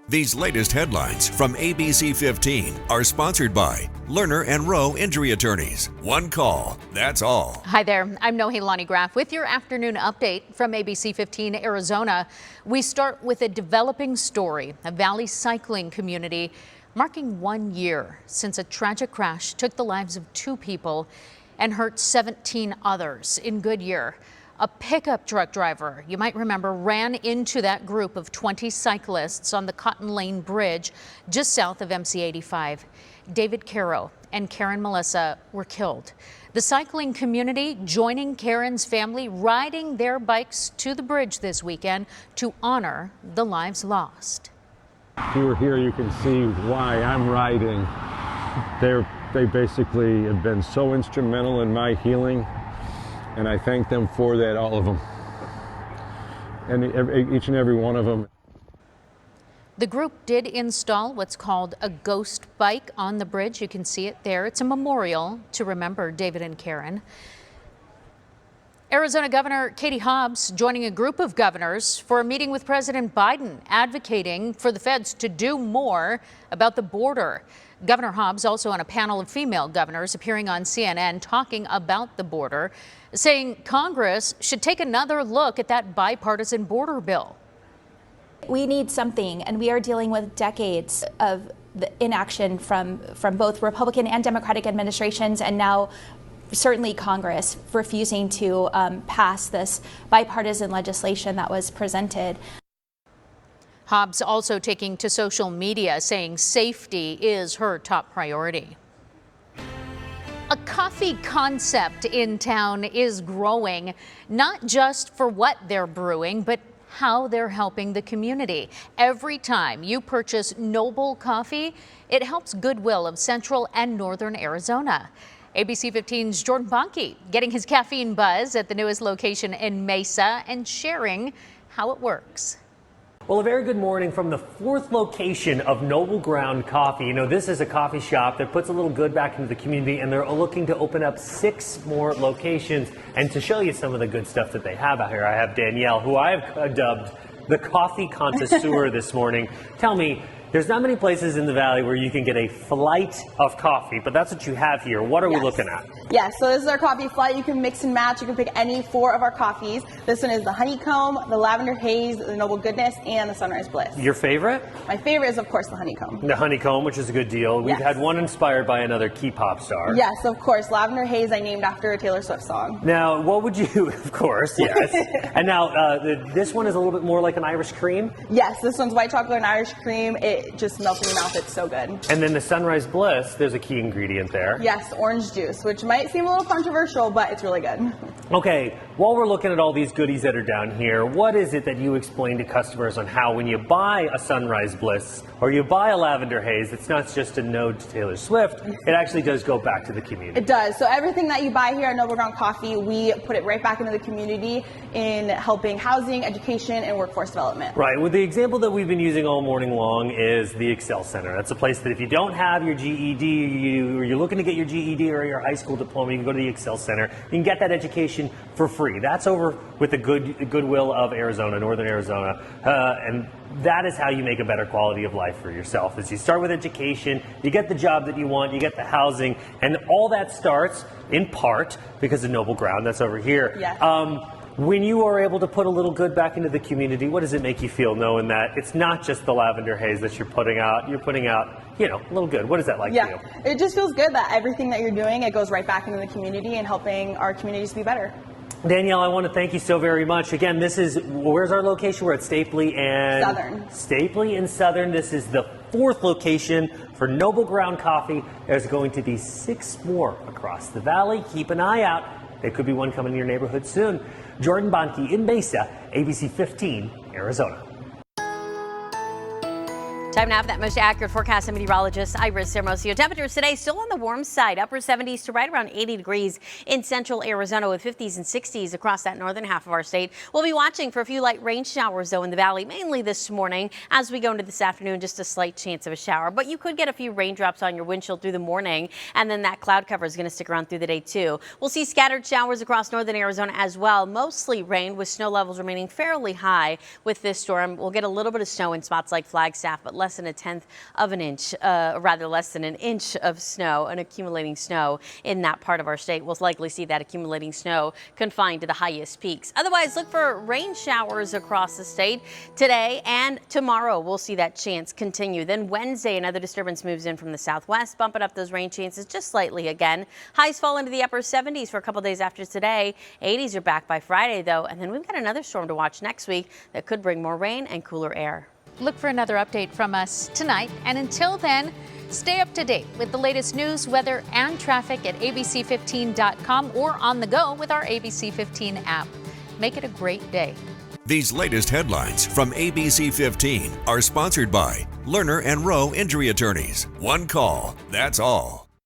These latest headlines from ABC15 are sponsored by Lerner and Rowe Injury Attorneys. One call, that's all. Hi there, I'm Nohelani Graff with your afternoon update from ABC15 Arizona. We start with a developing story, a valley cycling community marking 1 year since a tragic crash took the lives of 2 people and hurt 17 others in Goodyear. A pickup truck driver, you might remember, ran into that group of 20 cyclists on the Cotton Lane Bridge just south of MC85. David Caro and Karen Melissa were killed. The cycling community joining Karen's family, riding their bikes to the bridge this weekend to honor the lives lost. If you were here, you can see why I'm riding. They basically have been so instrumental in my healing. And I thank them for that, all of them, and each and every one of them. The group did install what's called a ghost bike on the bridge. You can see it there. It's a memorial to remember David and Karen. Arizona Governor Katie Hobbs joining a group of governors for a meeting with President Biden, advocating for the feds to do more about the border. Governor Hobbs also on a panel of female governors appearing on CNN talking about the border, saying Congress should take another look at that bipartisan border bill. We need something, and we are dealing with decades of the inaction from both Republican and Democratic administrations, and now certainly Congress refusing to pass this bipartisan legislation that was presented. Hobbs also taking to social media, saying safety is her top priority. A coffee concept in town is growing, not just for what they're brewing, but how they're helping the community. Every time you purchase Noble Coffee, it helps Goodwill of Central and Northern Arizona. ABC15's Jordan Bonke getting his caffeine buzz at the newest location in Mesa and sharing how it works. Well, a very good morning from the 4th location of Noble Ground Coffee. You know, this is a coffee shop that puts a little good back into the community, and they're looking to open up 6 more locations. And to show you some of the good stuff that they have out here, I have Danielle, who I have dubbed the coffee connoisseur this morning. Tell me, there's not many places in the valley where you can get a flight of coffee, but that's what you have here. What are we looking at? Yes, so this is our coffee flight. You can mix and match. You can pick any 4 of our coffees. This one is the honeycomb, the lavender haze, the noble goodness, and the sunrise bliss. Your favorite? My favorite is, of course, the honeycomb. The honeycomb, which is a good deal. We've had one inspired by another key pop star. Yes, of course. Lavender haze I named after a Taylor Swift song. Now, what would you, of course, yes. And now, this one is a little bit more like an Irish cream? Yes, this one's white chocolate and Irish cream. It just melts in your mouth. It's so good. And then the sunrise bliss, there's a key ingredient there. Yes, orange juice, which might seem a little controversial, but it's really good. Okay, while we're looking at all these goodies that are down here, what is it that you explain to customers on how when you buy a sunrise bliss or you buy a lavender haze, it's not just a node to Taylor Swift, it actually does go back to the community. It does. So everything that you buy here at Noble Ground Coffee, we put it right back into the community in helping housing, education, and workforce development. Right. Well, the example that we've been using all morning long is the Excel Center. That's a place that if you don't have your GED or you're looking to get your GED or your high school diploma, you can go to the Excel Center. You can get that education for free. That's over with the Goodwill of Arizona, Northern Arizona, and that is how you make a better quality of life for yourself. Is you start with education, you get the job that you want, you get the housing, and all that starts in part because of Noble Ground. That's over here. Yes. When you are able to put a little good back into the community, what does it make you feel knowing that it's not just the lavender haze that you're putting out, you know, a little good? What is that like for you? It just feels good that everything that you're doing, it goes right back into the community and helping our communities be better. Danielle, I want to thank you so very much. Again, where's our location? We're at Stapley and Southern. Stapley and Southern. This is the 4th location for Noble Ground Coffee. There's going to be 6 more across the valley. Keep an eye out. There could be one coming in your neighborhood soon. Jordan Bonke in Mesa, ABC 15, Arizona. Time to have that most accurate forecast. I'm meteorologist Iris Hermosillo. Temperatures today still on the warm side, upper 70s to right around 80 degrees in central Arizona with 50s and 60s across that northern half of our state. We'll be watching for a few light rain showers, though, in the valley, mainly this morning. As we go into this afternoon, just a slight chance of a shower. But you could get a few raindrops on your windshield through the morning, and then that cloud cover is going to stick around through the day, too. We'll see scattered showers across northern Arizona as well. Mostly rain with snow levels remaining fairly high with this storm. We'll get a little bit of snow in spots like Flagstaff, but less than a tenth of an inch, rather less than an inch of snow, and accumulating snow in that part of our state. We'll likely see that accumulating snow confined to the highest peaks. Otherwise, look for rain showers across the state today and tomorrow. We'll see that chance continue. Then Wednesday, another disturbance moves in from the southwest, bumping up those rain chances just slightly again. Highs fall into the upper 70s for a couple days after today. 80s are back by Friday, though, and then we've got another storm to watch next week that could bring more rain and cooler air. Look for another update from us tonight. And until then, stay up to date with the latest news, weather, and traffic at ABC15.com or on the go with our ABC 15 app. Make it a great day. These latest headlines from ABC 15 are sponsored by Lerner and Rowe Injury Attorneys. One call, that's all.